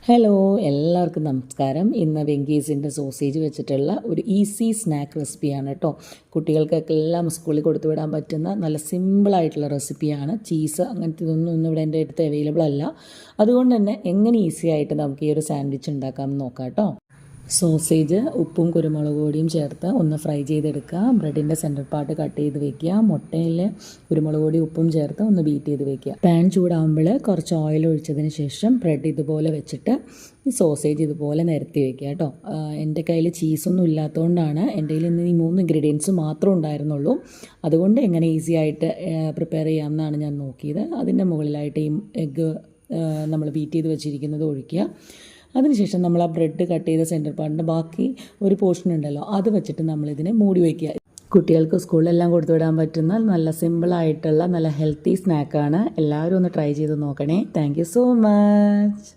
Hello, എല്ലാവർക്കും നമസ്കാരം. ഇന്ന് വെങ്കീസിൻ്റെ സോസേജ് വെച്ചിട്ടുള്ള ഒരു ഈസി സ്നാക്ക് റെസിപ്പിയാണ് കേട്ടോ. കുട്ടികൾക്കൊക്കെ എല്ലാം സ്കൂളിൽ കൊടുത്തു വിടാൻ പറ്റുന്ന നല്ല സിമ്പിളായിട്ടുള്ള റെസിപ്പിയാണ്. ചീസ് അങ്ങനത്തെ ഇതൊന്നും ഇവിടെ എൻ്റെ അടുത്ത് അവൈലബിൾ അല്ല. അതുകൊണ്ട് തന്നെ എങ്ങനെ ഈസി ആയിട്ട് നമുക്ക് ഈ ഒരു സാൻഡ്വിച്ച് ഉണ്ടാക്കാമെന്ന് നോക്കാം കേട്ടോ. സോസേജ് ഉപ്പും കുരുമുളക് പൊടിയും ചേർത്ത് ഒന്ന് ഫ്രൈ ചെയ്തെടുക്കുക. ബ്രെഡിൻ്റെ സെൻറ്റർ പാർട്ട് കട്ട് ചെയ്ത് വെക്കുക. മുട്ടയിൽ കുരുമുളക് പൊടി ഉപ്പും ചേർത്ത് ഒന്ന് ബീറ്റ് ചെയ്ത് വെക്കുക. പാൻ ചൂടാകുമ്പോൾ കുറച്ച് ഓയിൽ ഒഴിച്ചതിന് ശേഷം ബ്രെഡ് ഇതുപോലെ വെച്ചിട്ട് ഈ സോസേജ് ഇതുപോലെ നിരത്തി വെക്കുക കേട്ടോ. എൻ്റെ കയ്യിൽ ചീസൊന്നും ഇല്ലാത്തതുകൊണ്ടാണ്, എൻ്റെ കയ്യിൽ ഇന്ന് ഈ 3 ഇൻഗ്രീഡിയൻസ് മാത്രമേ ഉണ്ടായിരുന്നുള്ളൂ. അതുകൊണ്ട് എങ്ങനെ ഈസി ആയിട്ട് പ്രിപ്പയർ ചെയ്യാമെന്നാണ് ഞാൻ നോക്കിയത്. അതിൻ്റെ മുകളിലായിട്ട് ഈ എഗ്ഗ് നമ്മൾ ബീറ്റ് ചെയ്ത് വെച്ചിരിക്കുന്നത് ഒഴിക്കുക. അതിനുശേഷം നമ്മൾ ആ ബ്രെഡ് കട്ട് ചെയ്ത സെൻറ്റർ പാർട്ടിൻ്റെ ബാക്കി ഒരു പോർഷൻ ഉണ്ടല്ലോ, അത് വെച്ചിട്ട് നമ്മളിതിനെ മൂടി വയ്ക്കുക. കുട്ടികൾക്ക് സ്കൂളിലെല്ലാം കൊടുത്തു വിടാൻ പറ്റുന്ന നല്ല സിമ്പിളായിട്ടുള്ള നല്ല ഹെൽത്തി സ്നാക്കാണ്. എല്ലാവരും ഒന്ന് ട്രൈ ചെയ്ത് നോക്കണേ. Thank you so much.